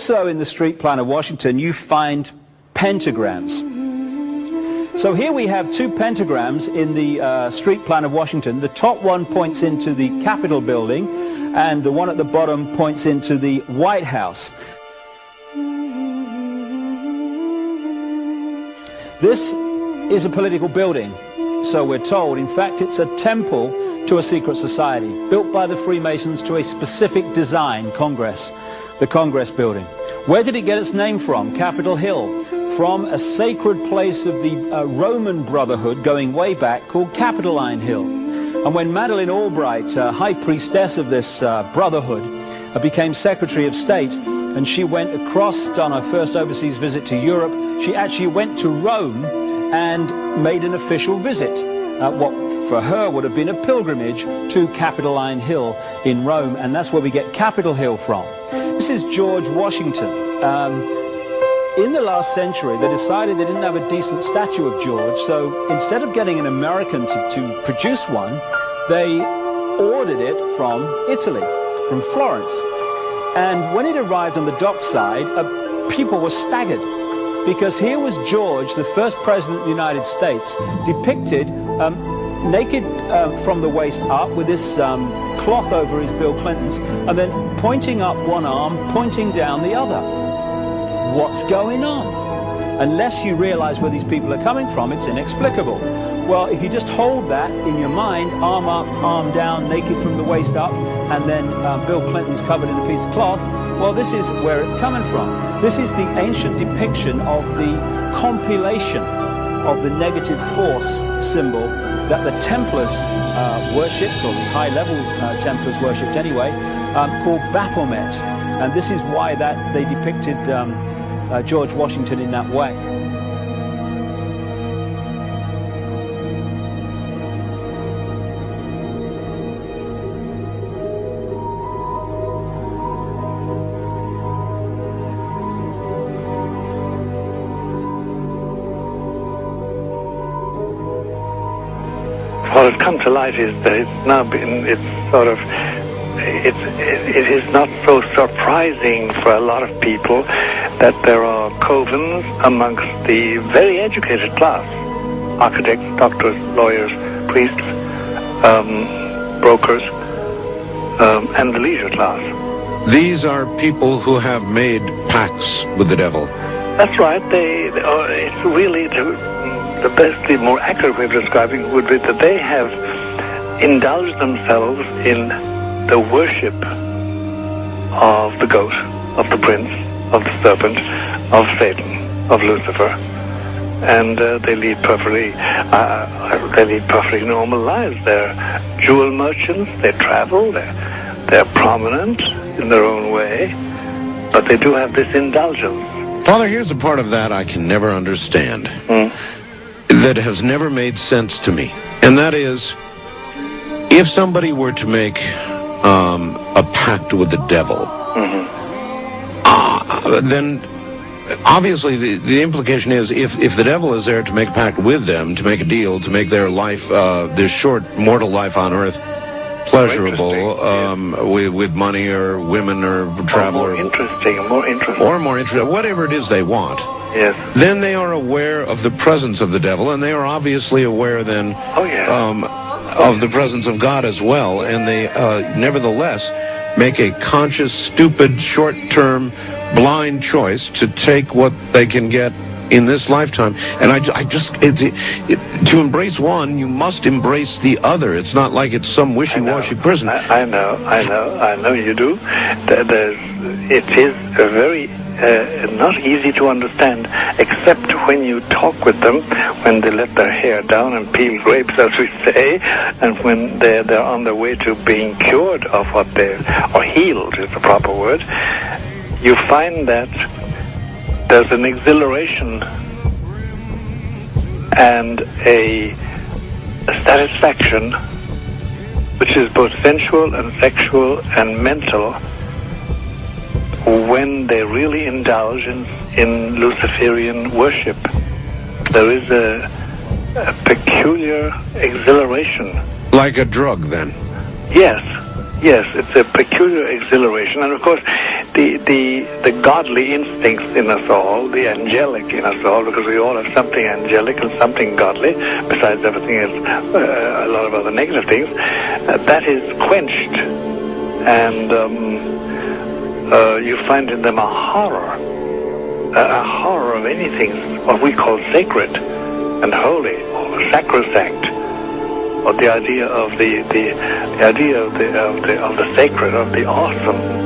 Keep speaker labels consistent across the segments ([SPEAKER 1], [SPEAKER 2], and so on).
[SPEAKER 1] Also in the street plan of Washington, you find pentagrams. So here we have two pentagrams in the street plan of Washington. The top one points into the Capitol building, and the one at the bottom points into the White House. This is a political building, so we're told. In fact, it's a temple to a secret society, built by the Freemasons to a specific design, Congress, the Congress building. Where did it get its name from? Capitol Hill. From a sacred place of the Roman Brotherhood going way back called Capitoline Hill. And when Madeleine Albright, high priestess of this brotherhood, became Secretary of State, and she went across on her first overseas visit to Europe, she actually went to Rome and made an official visit, what for her would have been a pilgrimage to Capitoline Hill in Rome, and that's where we get Capitol Hill from. This is George Washington. In the last century, they decided they didn't have a decent statue of George, so instead of getting an American to produce one, they ordered it from Italy, from Florence. And when it arrived on the dockside, people were staggered, because here was George, the first president of the United States, depicted naked from the waist up with this cloth over his Bill Clinton's, and then pointing up one arm, pointing down the other. What's going on? Unless you realize where these people are coming from, it's inexplicable. Well, if you just hold that in your mind, arm up, arm down, naked from the waist up, and then Bill Clinton's covered in a piece of cloth, well, this is where it's coming from. This is the ancient depiction of the compilation of the negative force symbol that the Templars worshipped, or the high-level Templars worshipped anyway, called Baphomet. And this is why that they depicted George Washington in that way.
[SPEAKER 2] What has come to light is that it's now been, it is not so surprising for a lot of people that there are covens amongst the very educated class, architects, doctors, lawyers, priests, brokers, and the leisure class.
[SPEAKER 3] These are people who have made pacts with the devil.
[SPEAKER 2] That's right. It's really the best, the more accurate way of describing it would be that they have indulged themselves in the worship of the goat, of the prince, of the serpent, of Satan, of Lucifer, and they lead perfectly normal lives. They're jewel merchants. They travel. They're prominent in their own way, but they do have this indulgence.
[SPEAKER 3] Father, here's a part of that I can never understand, that has never made sense to me, and that is, if somebody were to make a pact with the devil, then obviously the implication is if the devil is there to make a pact with them, to make a deal, to make their life, their short mortal life on earth, pleasurable, with money or women or travel,
[SPEAKER 2] or more interesting,
[SPEAKER 3] whatever it is they want.
[SPEAKER 2] Yes.
[SPEAKER 3] Then they are aware of the presence of the devil, and they are obviously aware then of the presence of God as well, and they nevertheless make a conscious, stupid, short-term, blind choice to take what they can get in this lifetime. And to embrace one, you must embrace the other. It's not like it's some wishy-washy person.
[SPEAKER 2] I know you do. It is a very not easy to understand, except when you talk with them, when they let their hair down and peel grapes, as we say, and when they're on their way to being cured of what or healed is the proper word. You find that there's an exhilaration and a satisfaction which is both sensual and sexual and mental when they really indulge in Luciferian worship. There is a peculiar exhilaration.
[SPEAKER 3] Like a drug, then?
[SPEAKER 2] Yes, it's a peculiar exhilaration. And of course, the godly instincts in us all, the angelic in us all, because we all have something angelic and something godly, besides everything else, a lot of other negative things, that is quenched, and you find in them a horror of anything, what we call sacred and holy, or sacrosanct, or the idea of the sacred, of the awesome.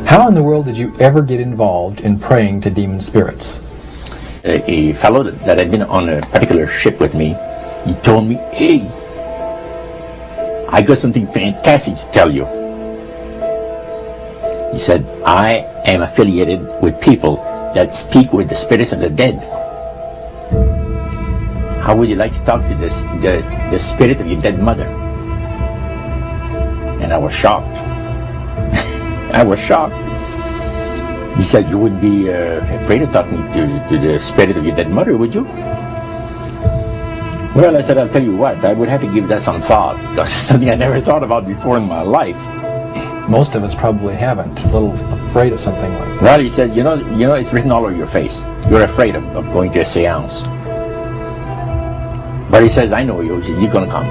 [SPEAKER 4] How in the world did you ever get involved in praying to demon spirits?
[SPEAKER 5] A fellow that had been on a particular ship with me, he told me, "Hey, I got something fantastic to tell you." He said, "I am affiliated with people that speak with the spirits of the dead. How would you like to talk to the spirit of your dead mother?" And I was shocked. I was shocked. He said, "You wouldn't be afraid of talking to the spirit of your dead mother, would you?" Well, I said, "I'll tell you what, I would have to give that some thought, because it's something I never thought about before in my life."
[SPEAKER 4] Most of us probably haven't. A little afraid of something like that.
[SPEAKER 5] Well, he says, you know, it's written all over your face. You're afraid of going to a seance. But he says, "I know you. He says, you're going to come."